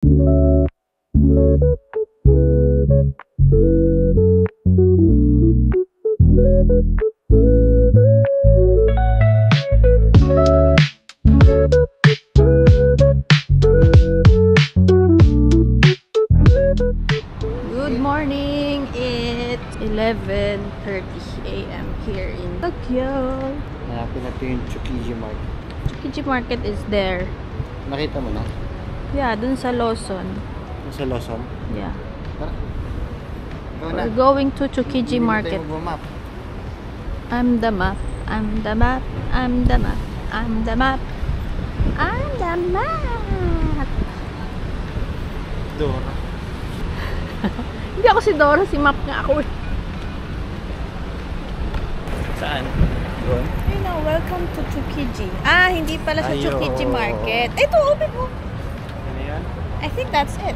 Good morning! It's 11:30 a.m. here in Tokyo. Hanapin natin yung Tsukiji Market. Tsukiji Market is there. Nakita mo na? Yeah, dun sa Lawson. Sa Lawson? Yeah. Tara. We're going to Tsukiji Market. I'm the map. I'm the map. I'm the map. I'm the map. I'm the map. Dora. Hindi ako si Dora, si Map nga ako. Saan? Doon? You know, welcome to Tsukiji. Ah, hindi pala sa Tsukiji Market. Ito, open mo. Ano yan? I think that's it.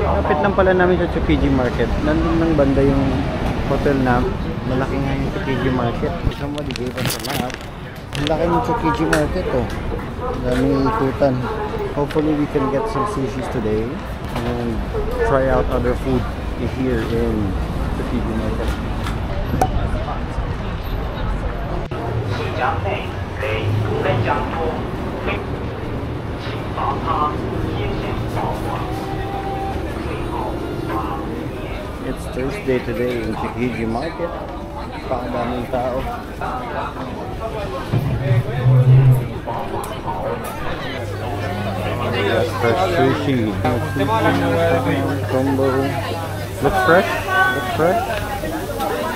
Kapit lang pala namin sa Tsukiji Market. Nandun ng banda yung hotel na malaki nga yung Tsukiji Market. Somebody gave us a map. Ang laki yung Tsukiji Market oh. Daming ikutan. Hopefully we can get some sushis today and try out other food here in Tsukiji Market. It's Thursday today in Tsukiji Market. Pakadaming tao. Yes, fresh sushi. Combo. Looks fresh. Looks fresh.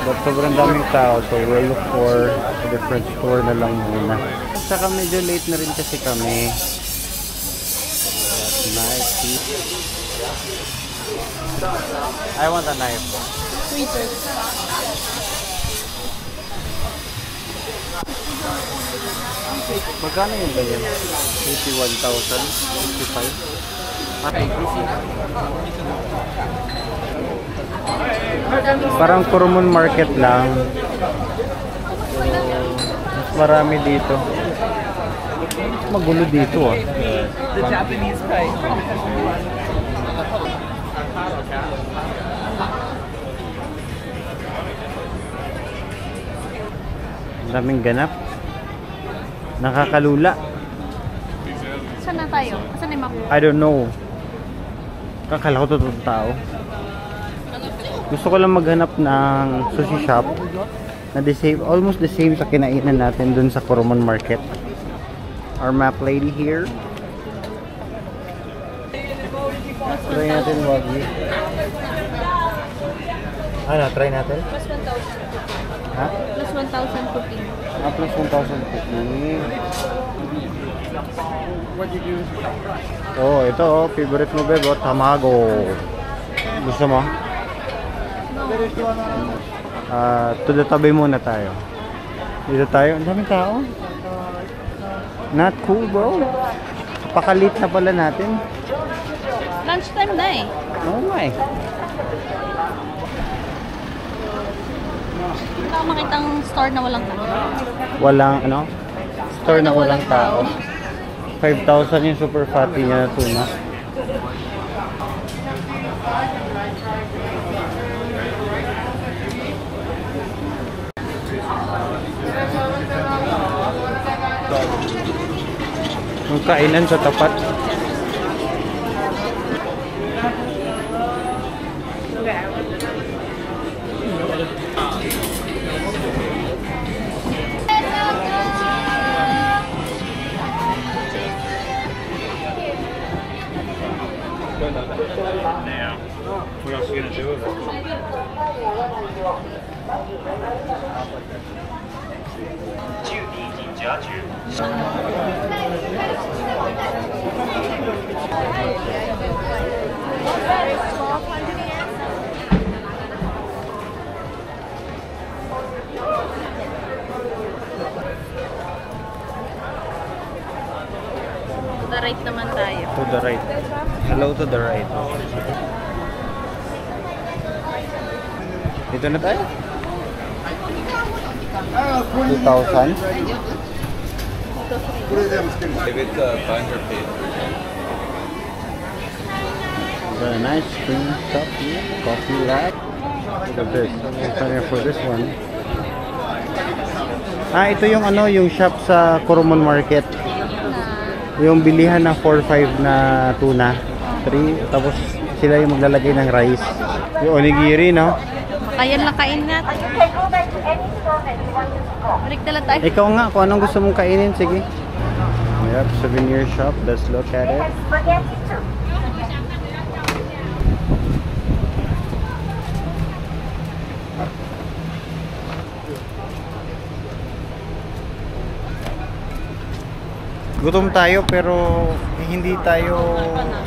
But sobrang daming tao, so we'll look for a different store na lang muna. Saka medyo late na rin kasi kami. Nice. I want a knife. Sweeter. Magkano yung ganyan? 81,000? 55? Parang Kurumon Market lang. Mas marami dito. Magulo dito ah. The Japanese price. Ang daming ganap. Nakakalula. Saan na tayo? Saan na yung map? I don't know. Kakala ko totoong tao. Gusto ko lang maghanap ng sushi shop na almost the same sa kinainan natin dun sa Kurumon Market. Our map lady here. Try natin wagi. Ano, try natin? Plus 1,000. Ha? Plus 1,000 cooking. Plus 1,000 cooking. What did you? Oh, ito oh, favorite mo bebo, tamago. Gusto mo? To the tabi muna tayo. Dito tayo, ang daming tao. Not cool bro. Pakalit na pala natin. Lunchtime na eh. Oh my. Hindi ako makitang store na walang tao. Walang ano? Store na walang tao. 5,000 yung super fatty niya na tuna. Yung kainan sa tapat. Now, what else are you gonna do with it? To the right naman tayo. To the right. Hello to the right. ito. Dito na tayo. 2,000. David, find your page. Very nice green shop here. Coffee rack. Look at this. I'm for this one. Ah, ito yung ano, yung shop sa Coromon Market. Yung bilihan ng 4-5 na tuna. 3, tapos sila yung maglalagay ng rice. Yung onigiri, no? Ayan lang kain natin. Balik na lang tayo. Ikaw nga, kung anong gusto mong kainin, sige. Yep, souvenir shop. Let's look at it. Gutom tayo pero hindi tayo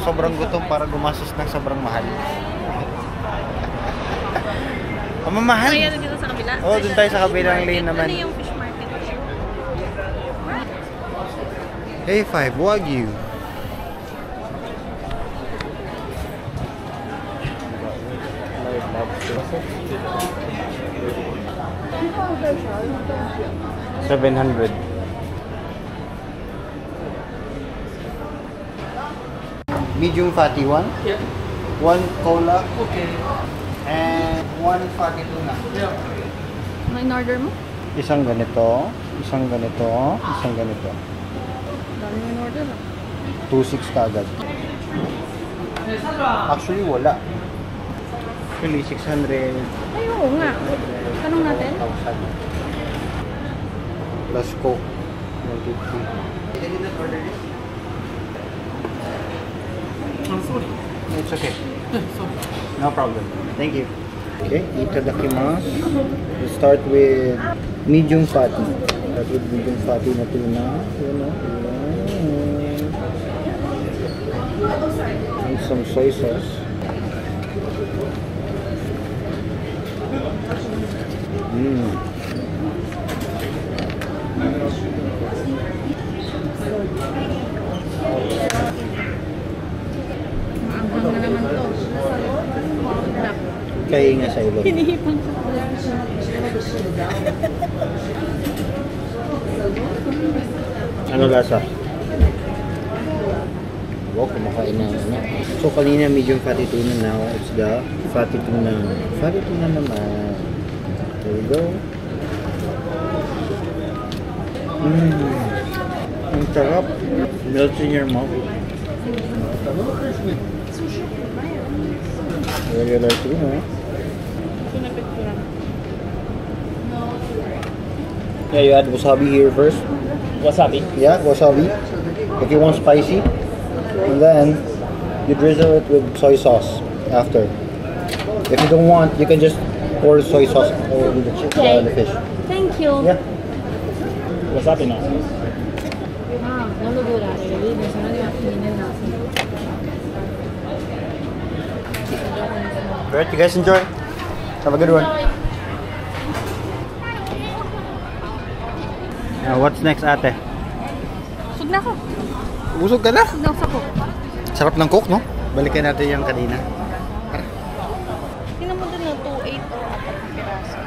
sobrang gutom para gumastos ng sobrang mahal. Ang mamahal. Kaya dito sa kabila? Oo, dun tayo sa kabilang lane naman. Ano yung fish market? A5 Wagyu. $700. Medium fatty one. Yeah. One cola Okay. and one fatty tuna. Yeah. Ano in-order mo? Isang ganito, isang ganito, isang ganito. Dami mo in-order ah. 2.6 kaagad. Actually, wala. Actually, 600. Ay, oo nga. Tanong natin. 1,000. Plus Coke. 150. Did you not order this? I'm sorry. It's okay. Sorry. No problem. Thank you. Okay, itadakimasu. We'll start with medium fatty. Start with medium fatty na tuna. You know. And some soy sauce. Mmm. Maanghang na naman to. Kaya nga sa ilong. Hinihipan ko. Ano lasa? Wow, kumakain na ano. So kanina medium fatty tuna, now it's the fatty tuna. Fatty tuna naman. There we go. Ang sarap. Melts in your mouth. Regular tuna. Yeah, you add wasabi here first. Wasabi. Yeah, wasabi. If you want spicy. And then you drizzle it with soy sauce after. If you don't want, you can just pour soy sauce over the, the fish. Thank you. Yeah. Wasabi na. Alright, you guys enjoy. Have a good one. What's next, ate? Busog na ako. Busog ka na? Busog na ako sa cook. Sarap ng coke, no? Balikan natin yung kanina. Tingnan mo dun na 2.8 or 4 na piraso.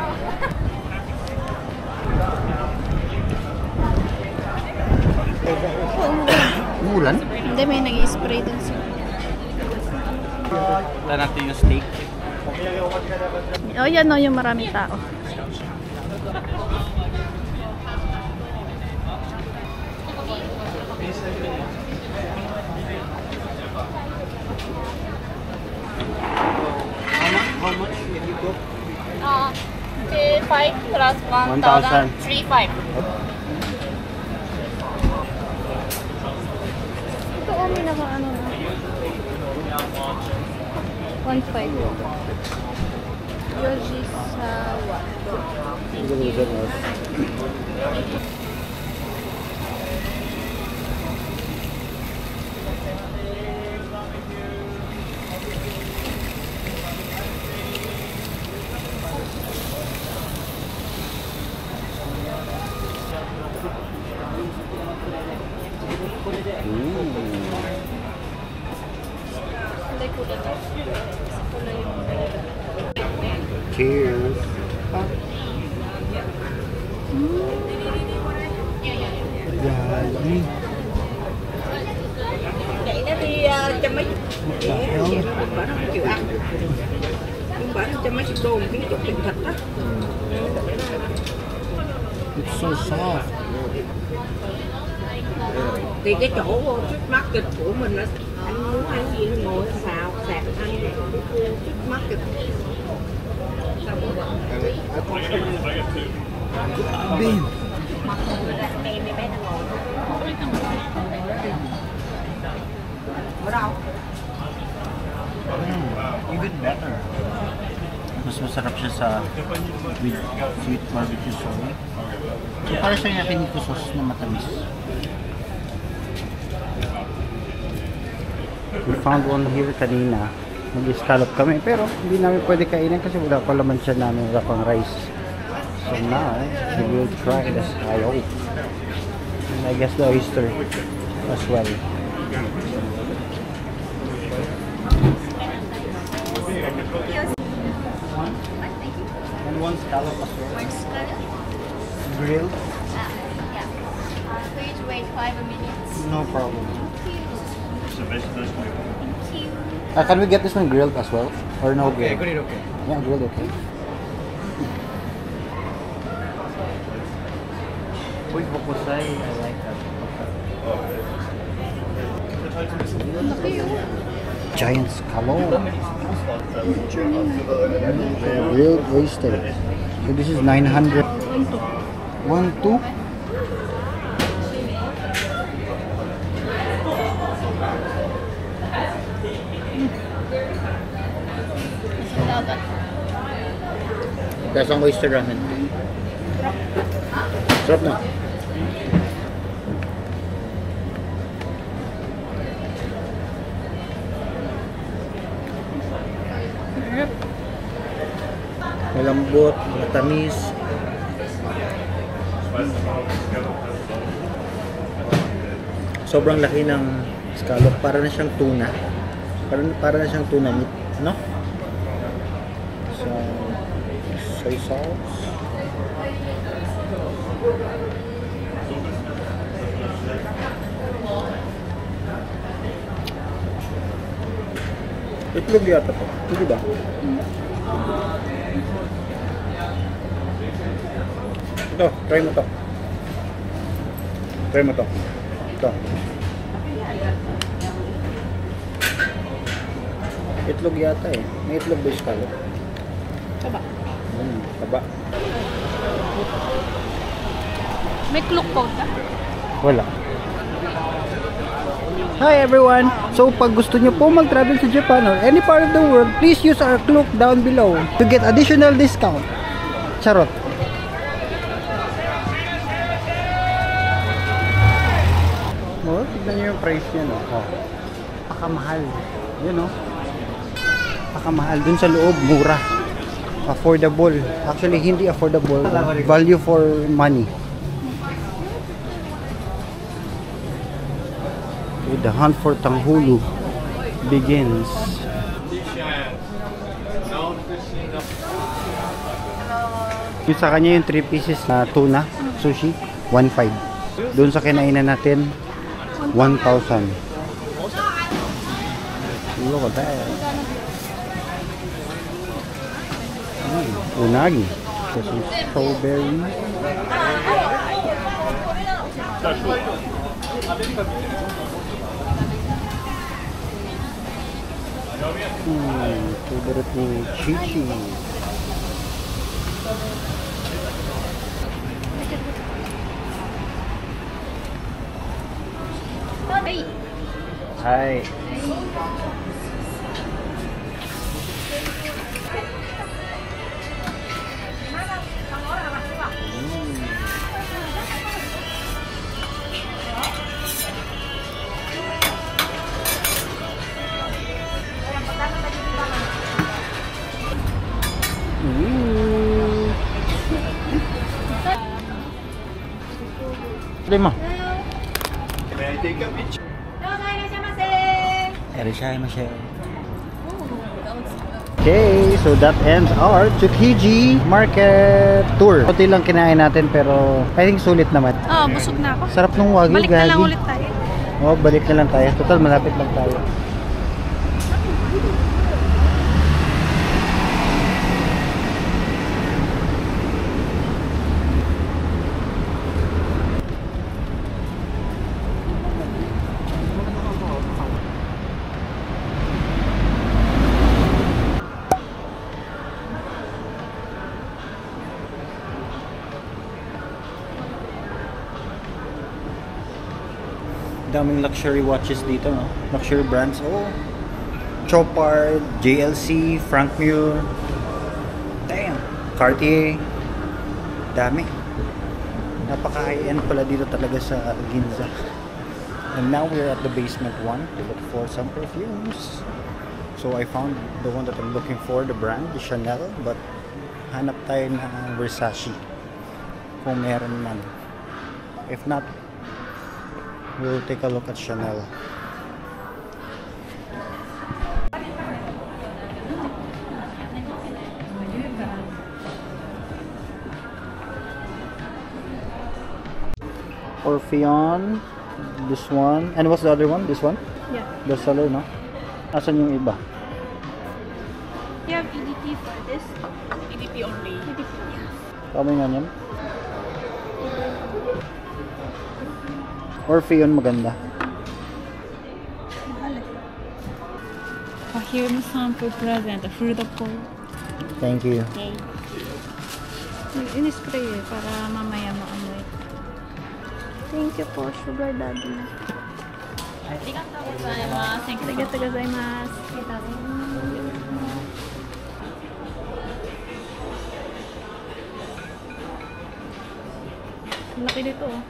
Umulan? Hindi, may nag-i-spray dun sa... Wala natin yung steak. Oh, yan o, yung maraming tao. How much did you cook? 5 plus 1,000. 3,500. Ito o, may naka-ano na. 1.5. Yoshi Sawa. Cheers. Dami. Vậy đó đi cho mấy bả nó chịu ăn, nhưng bả cho mấy chục đô một cái chút thịt đó. It's so soft. Thì cái chỗ street market của mình là anh muốn ăn gì thì ngồi xào sạc ăn street market. Bean. Ở đâu? Even better. Mas masarap siya sa with sweet barbecue sauce. So, para siyang yakiniku sauce na matamis. We found one here kanina. Nag-scallop kami pero hindi namin pwede kainin kasi wala pa laman siya namin, wala pang rice. So now, we will try the scallop. And I guess the oyster as well. And one scallop as well. One scallop? Grilled? Yeah. Please wait 5 minutes. No problem. Thank you. Can we get this one grilled as well? Or no grilled? grilled, okay. Yeah, grilled, okay. Uy, hokusai. I like that. Giant scallop. Grilled oyster. So this is 900. 1, 2. That's ang oyster ramen. Sarap na. Malambot, matamis. Sobrang laki ng scallop, para na siyang tuna. Para na siyang tuna meat, no? So, soy sauce. Itlog yata to. Hindi ba? Ito, try mo to. Try mo to. Ito. Itlog yata eh. May itlog ba yung scallop? Taba. Taba. May kluk po ka? Wala. Hi everyone! So pag gusto nyo po mag-travel sa Japan or any part of the world, please use our Klook down below to get additional discount. Charot! Oh, tignan nyo yung price niya, no? Oh. Pakamahal. Yun, no? Pakamahal. Dun sa loob, mura. Affordable. Actually, hindi affordable. Value for money. The hunt for Tanghulu begins. Yung sa kanya yung 3 pieces na tuna sushi, 1.5. Doon sa kinainan natin, 1,000. Look at that. Unagi. There's some strawberry. Favorite ni Chichi. Hi. Lima. Erishai Michelle. Okay, so that ends our Tsukiji Market tour. Kunti lang kinain natin pero I think sulit naman. Oh, busog na ako. Sarap ng wagyu, Balik na lang gagi. ulit tayo. Oh, balik na lang tayo. Total, malapit lang tayo. Daming luxury watches dito, no? Luxury brands. Oh, Chopard, JLC, Frank Muir. Damn. Cartier. Dami. Napaka-high-end pala dito talaga sa Ginza. And now we're at the basement 1 to look for some perfumes. So I found the one that I'm looking for, the brand, the Chanel. But hanap tayo ng Versace. Kung meron man. If not, we'll take a look at Chanel. Orpheon, this one, and what's the other one? This one? Yeah. The seller, no? Asan yung iba? You have EDP for this? EDP only. EDP. Tama nga yan. Orpheon maganda. Here mo sample present, food po. Thank you. Okay. In-spray para mamaya maamoy. Thank you po, sugar daddy. Arigatou gozaimasu. Arigatou gozaimasu. Laki nito oh.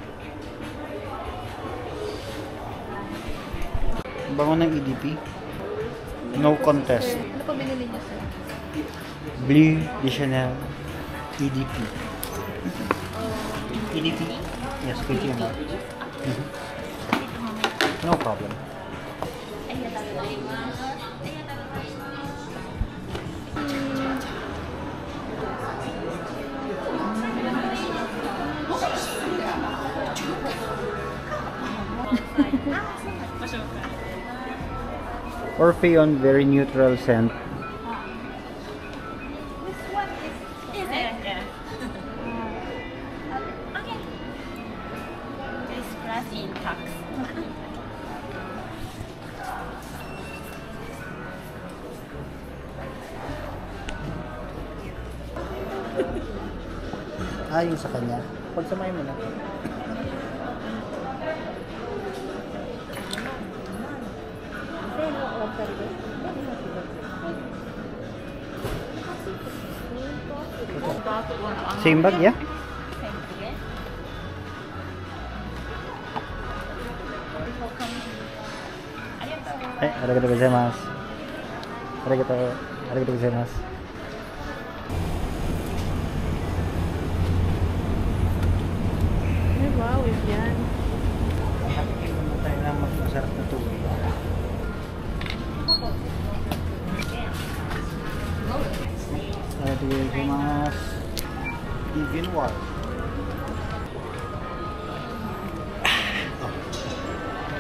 Bango ng EDP. No contest. Ano pa binili niya sir? Bleu de Chanel EDP. EDP? Yes, thank you. No problem. Orpheon, very neutral scent. Yung sa kanya. Pagsamay mo na. Same bag, yeah? Arigatou gozaimasu. Arigatou gozaimasu. Ay, wow, yan. Nakakita naman tayo na mas masarap na tubig. Arigatou gozaimasu. Even war.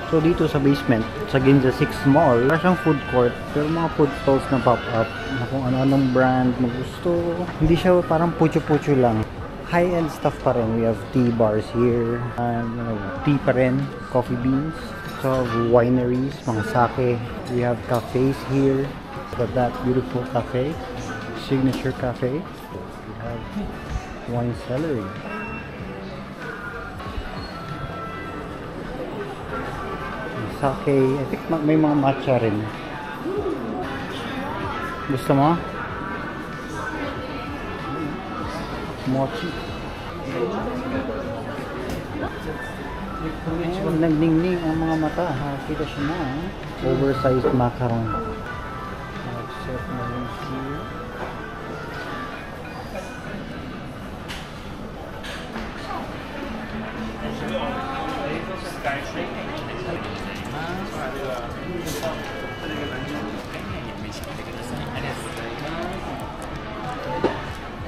So dito sa basement, sa Ginza 6 Mall, wala siyang food court, pero mga food stalls na pop up na kung ano-anong brand mo gusto. Hindi siya parang pucho-pucho lang. High-end stuff pa rin. We have tea bars here, and tea pa rin, coffee beans. So wineries, mga sake. We have cafes here. Look at that beautiful cafe, Signature Cafe. We have wine celery. Sake, I think may mga matcha rin. Gusto mo? Mochi. Ayan, nagning-ning ang mga mata. Kita siya na. Oversized macaron. Set na rin here.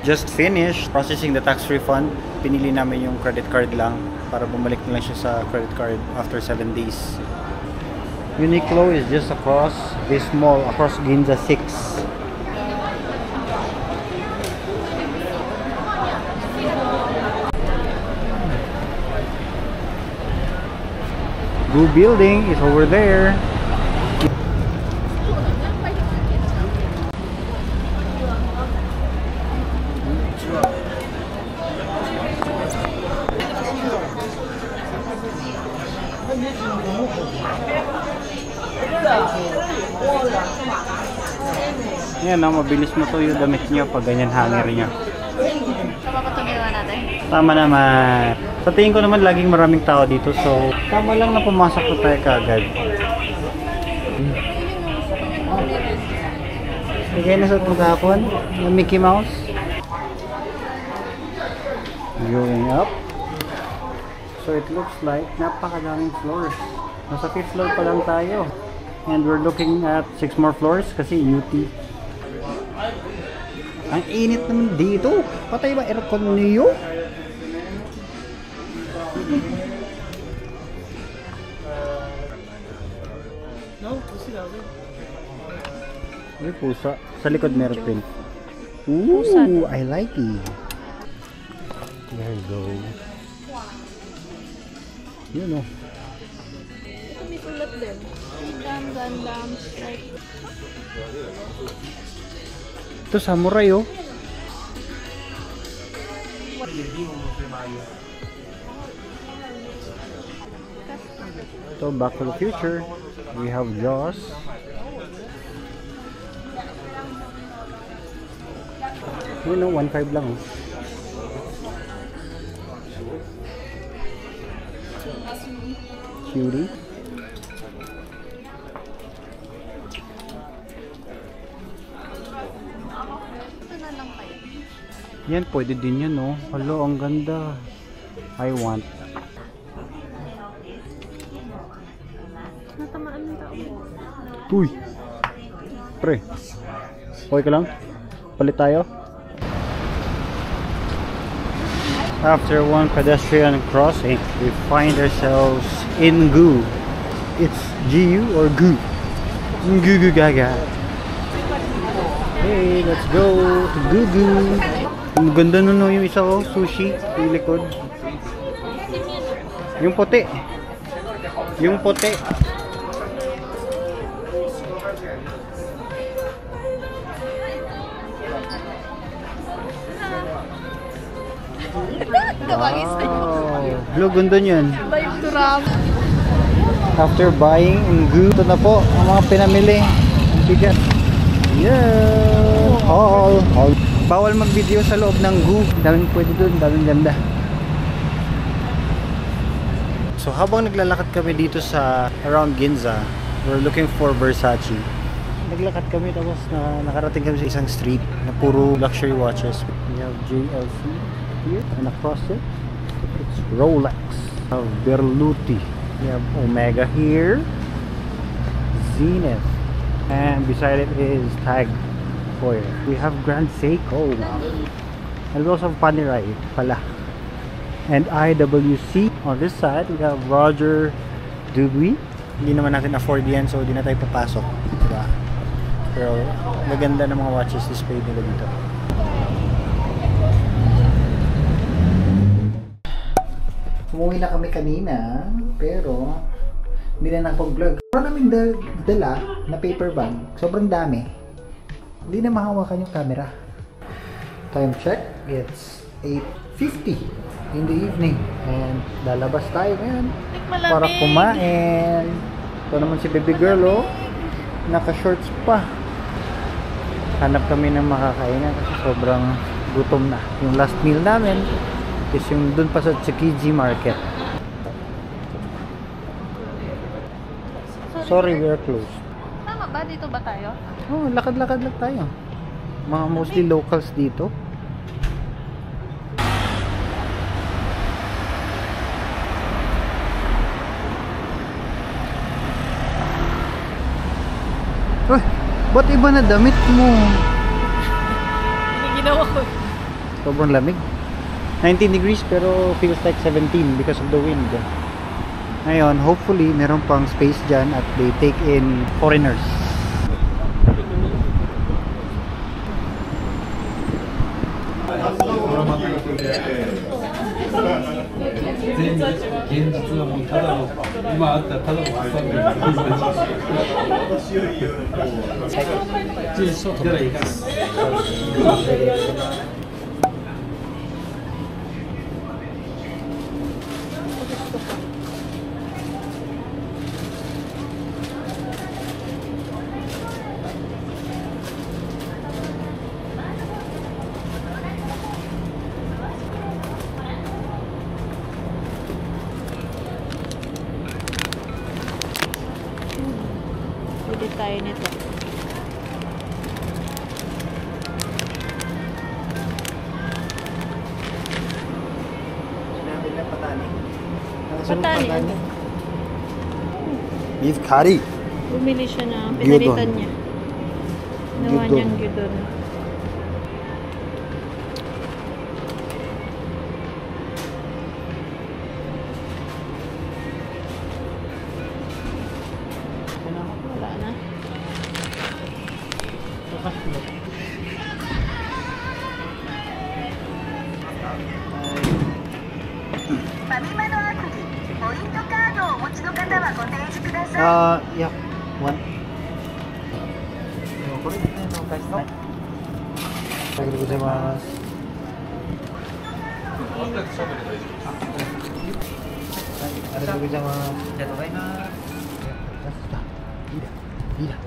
just finished processing the tax refund. Pinili namin yung credit card lang para bumalik na lang siya sa credit card after 7 days. Uniqlo is just across this mall, across Ginza 6. Blue building is over there. Yan, mabilis mo to yung damit niya pag ganyan hanger niya. Tama ba itong ginawa natin? Tama naman. Sa tingin ko naman laging maraming tao dito, so tama lang na pumasok na tayo kaagad. Bigay na sa kahapon yung Mickey Mouse. Going up. So it looks like napakadaming floors. Nasa 5th floor pa lang tayo. And we're looking at 6 more floors kasi UT. Ang init naman dito. Patay ba aircon niyo? No, pussy daw. May pusa. Sa likod meron pin. Ooh, I like it. There you go. Yun o. Ito may sulat din. Gundam Strike. Ito samurai oh. So Back to the Future. We have Jaws. Yun o, 1.5 lang oh. Cutie. Yan, pwede din yan, no? Hello, ang ganda. I want. Natamaan ng tao. Uy! Pre. Okay ka lang? Palit tayo? After one pedestrian crossing, we find ourselves in Goo. It's G-U or Goo? Goo Goo Gaga. Hey, let's go to Goo Goo. Ang ganda nun no, yung isa ko, sushi, yung likod. Yung puti. Yung puti. Wow. Blue, ganda yun. After buying in Goo, ito na po ang mga pinamili. Ang bigat. Yeah! Haul! Bawal mag-video sa loob ng Goo. Daming pwede dun, daming ganda. So habang naglalakad kami dito sa around Ginza, we're looking for Versace. Naglakad kami tapos nakarating kami sa isang street na puro luxury watches. We have JLC here and across it, it's Rolex. We have Berluti. We have Omega here, Zenith, and beside it is Tag. We have Grand Seiko. And we also have Panerai pala. And IWC. On this side, we have Roger Dubuis. Hindi naman natin afford yan, so hindi na tayo papasok. Diba? Pero maganda ng mga watches display nila dito. Umuwi na kami kanina, pero hindi na nakapag-vlog. Meron namin dala na paper bag. Sobrang dami. Hindi na mahawakan yung camera. Time check, it's 8:50 in the evening. And lalabas tayo ngayon para kumain. Ito naman si baby girl oh. Naka-shorts pa. Hanap kami ng makakainan kasi sobrang gutom na. Yung last meal namin is yung dun pa sa Tsukiji Market. Sorry, we are closed. Tama ba? Dito ba tayo? Oh, lakad-lakad lang tayo. Mga mostly locals dito. Uy, ba't iba na damit mo? Hindi ginawa ko. Sobrang lamig. 19 degrees pero feels like 17 because of the wind. Ngayon, hopefully, meron pang space dyan at they take in foreigners. Pwede tayo nito. Sinabi na patani. Patani, ano? Beef curry. Bumili siya na Gyudon. pinalitan niya. Nawa Gyudon. niyang gyudon. Wala na. Yeah. One. Arigatou gozaimasu. Arigatou gozaimasu. いいだ。